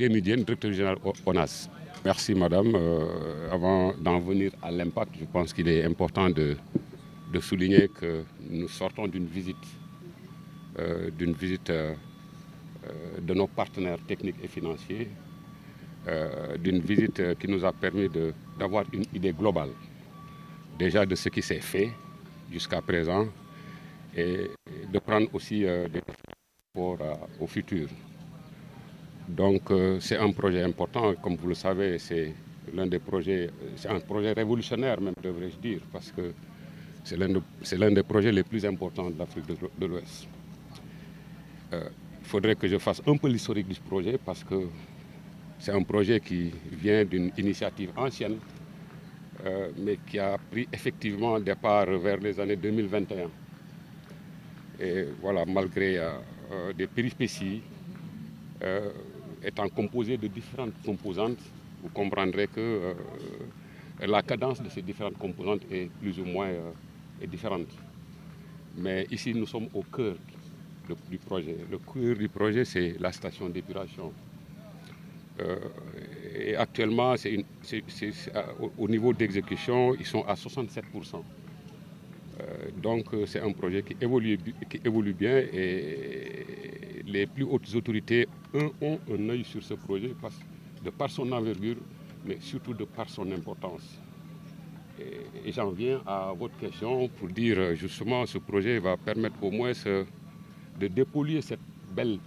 Seyni Diène, directeur général ONAS. Merci madame. Avant d'en venir à l'impact, je pense qu'il est important de souligner que nous sortons d'une visite de nos partenaires techniques et financiers, d'une visite qui nous a permis d'avoir une idée globale déjà de ce qui s'est fait jusqu'à présent et de prendre aussi des rapports au futur. Donc c'est un projet important, comme vous le savez, c'est l'un des projets, c'est un projet révolutionnaire même, devrais-je dire, parce que c'est l'un des projets les plus importants de l'Afrique de l'Ouest. Il faudrait que je fasse un peu l'historique du projet parce que c'est un projet qui vient d'une initiative ancienne, mais qui a pris effectivement départ vers les années 2021. Et voilà, malgré des péripéties, étant composé de différentes composantes, vous comprendrez que la cadence de ces différentes composantes est plus ou moins différente. Mais ici, nous sommes au cœur du projet. Le cœur du projet, c'est la station d'épuration. Et actuellement, au niveau d'exécution, ils sont à 67%. Donc c'est un projet qui évolue bien et les plus hautes autorités ont un œil sur ce projet de par son envergure, mais surtout de par son importance. Et j'en viens à votre question pour dire justement ce projet va permettre au moins de dépolluer cette belle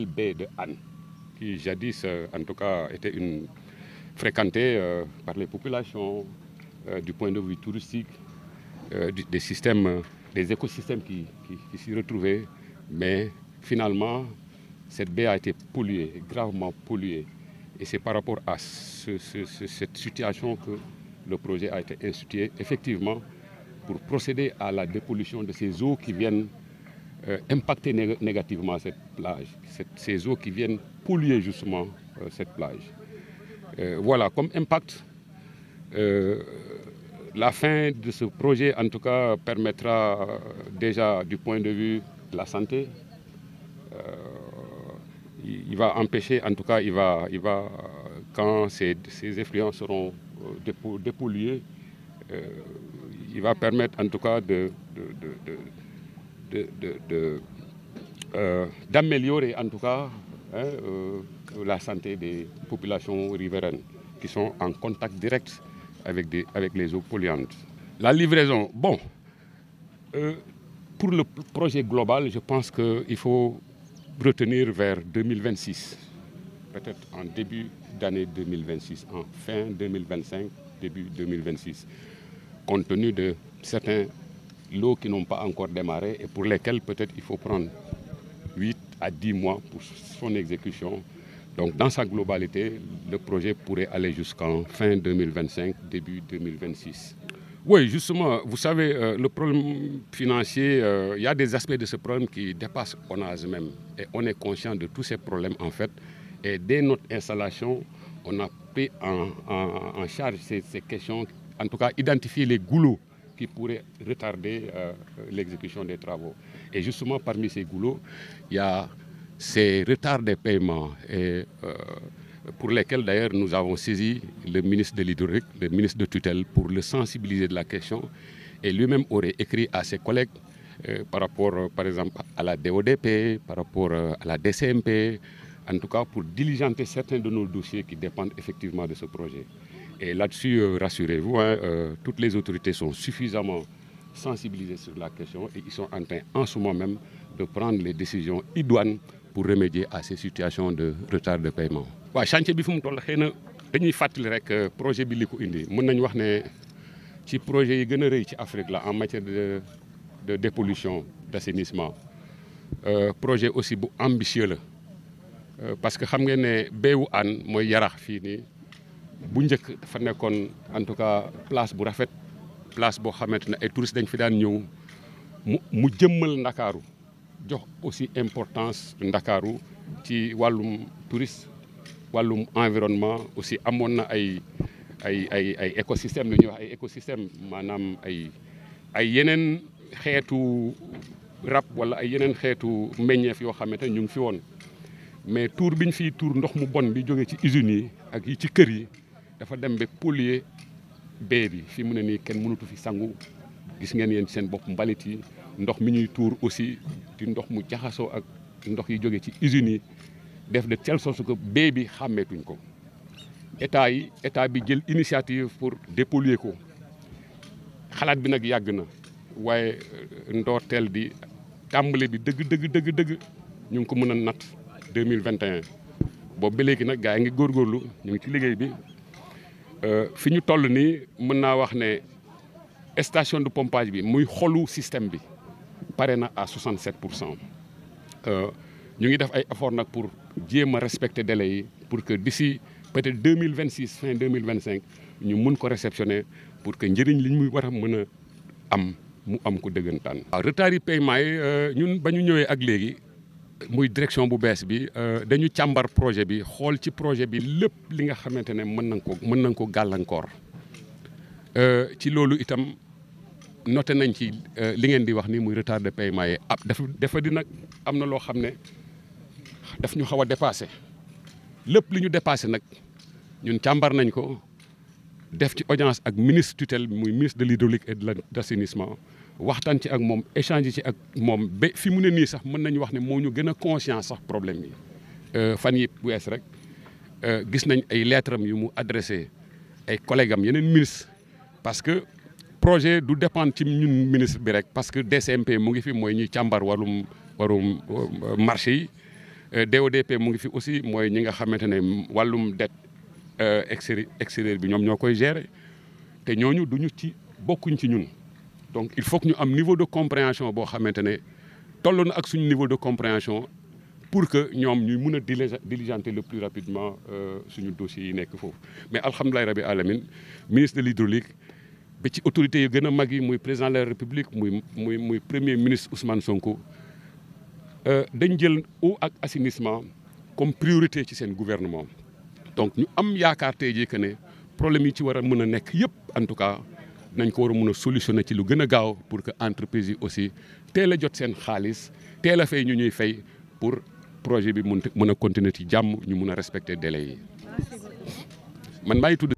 baie de Hann, qui jadis en tout cas était fréquentée par les populations du point de vue touristique, des écosystèmes qui s'y retrouvaient, mais finalement cette baie a été polluée, gravement polluée. Et c'est par rapport à cette situation que le projet a été institué, effectivement, pour procéder à la dépollution de ces eaux qui viennent impacter négativement cette plage, ces eaux qui viennent polluer justement cette plage. Voilà, comme impact, la fin de ce projet, en tout cas, permettra déjà du point de vue de la santé. Il va empêcher, en tout cas, quand ces effluents seront dépollués, il va permettre en tout cas d'améliorer en tout cas la santé des populations riveraines qui sont en contact direct avec les eaux polluantes. La livraison, bon, pour le projet global, je pense qu'il faut retenir vers 2026, peut-être en début d'année 2026, en fin 2025, début 2026, compte tenu de certains lots qui n'ont pas encore démarré et pour lesquels peut-être il faut prendre 8 à 10 mois pour son exécution. Donc dans sa globalité, le projet pourrait aller jusqu'en fin 2025, début 2026. Oui, justement, vous savez, le problème financier, il y a des aspects de ce problème qui dépassent ONAS même. Et on est conscient de tous ces problèmes en fait. Et dès notre installation, on a pris en charge ces questions, en tout cas identifier les goulots qui pourraient retarder l'exécution des travaux. Et justement, parmi ces goulots, il y a ces retards de paiement et pour lesquels d'ailleurs nous avons saisi le ministre de l'Hydraulique, le ministre de tutelle, pour le sensibiliser de la question. Et lui-même aurait écrit à ses collègues par rapport, par exemple, à la DODP, par rapport à la DCMP, en tout cas pour diligenter certains de nos dossiers qui dépendent effectivement de ce projet. Et là-dessus, rassurez-vous, toutes les autorités sont suffisamment sensibilisées sur la question et ils sont en train, en ce moment même, de prendre les décisions idoines pour remédier à ces situations de retard de paiement. waaw chantier bi fu mu toll xëy na dañuy fàttali rek projet bi li ko indi mën nañu wax ne ci projet yi gën a rëy ci Afrique la en matière de dépollution d'assainissement projet aussi bu ambitieux la parce que xam ngeen ne beewu Hann mooy Yarax fii nii bu njëkk dafa nekkoon en tout cas place bu rafet place boo xamante ne ay touristes dañ fi daan ñëw mu jëmmal Ndakaaru jox aussi importance Ndakaaru ci wàllum touriste wàllum environnement aussi amoon na ay écosystème lu ñuy wax ay écosystème maanaam ay yeneen xeetu rab wala ay yeneen xeetu meññeef yoo xamante ñu ngi fi woon mais tour biñ fi tour ndox mu bon bi jógee ci usines yi ak yi ci kër yi dafa dem ba polluer bee bi fi mu ne nii kenn mënatu fi sangu gis ngeen yéen seen bopp mbalit yi ndox mi ñuy tuur aussi di ndox mu jaxasoo ak ndox yi jógee ci usines yi def de telle sorte que bee bi xàmmeetuñ ko état bi jël initiative pour dépolluer ko xalaat bi nag yàgg na waaye ndoorteel di tàmbale bi dëgg ñu ngi ko mën a natt 2021 boobu ba léegi nag gars yi ngi góorgóorlu ñu ngi ci liggéey bi fi ñu toll nii mën naa wax ne station de pompage bi muy xolu système bi pare na à 67%. ñu ngi def ay effort nag pour jéem a respecter délai yi pour que d'ici peut-être 2026 fin 2025 ñu mun ko réceptionner pour que njëriñ li ñu war a mën a am mu am ko dëggantaan. waaw retard yi paiement yi ñun ba ñu ñëwee ak léegi muy direction bu bees bi dañu càmbar projet bi xool ci projet bi lépp li nga xamante ne mën nañ ko gàllankoor ci loolu itam noté nañ ci li ngeen di wax ni muy retard de paiement yi dafa di nag am na loo xam ne daf ñu xaw a dépassé lépp li ñu dépassé nag ñun càmbar nañ ko def ci audience ak ministre tutelle muy ministre de l'hydraulique et de l'assainissement waxtaan ci ak moom échange ci ak moom ba fi mu ne nii sax mën nañu wax ne moo ñu gën a conscient sax problème yi fan yi wees rek gis nañ ay lettres am yu mu adressé ay collègues am yeneen ministre parce que projet du dépendre ci ñun ministre bi rek parce que DCMP mu ngi fi mooy ñuy càmbar warum marché yi DODP mu ngi fi aussi mooy ñi nga xamante ne wàllum dette extérieur bi ñoom ñoo koy gérer te ñooñu duñu ci bokkuñ ci ñun donc il faut que ñu am niveau de compréhension boo xamante ne toll na ak suñu niveau de compréhension pour que ñoom ñuy mun a diligenter le plus rapidement suñu dossiers yi nekk foofu mais alhamdulilah rabbi alamin ministre de l'hydraulique ba ci autorités yu gën a mag yi muy président de la république muy premier ministre Ousmane Sonko dañ jël eau ak assainissement comme priorité ci seen gouvernement donc ñu am yaakaar tey jii que ne problème yi ci war a mën a nekk yëpp en tout cas nañ ko war a mën a solutionner ci lu gën a gaaw pour que entreprise yi aussi teel a jot seen xaalis teel a fay ñu ñuy fay pour projet bi mën a continuer ci jàmm ñu mun a respecter délai yi man maa ngi tudd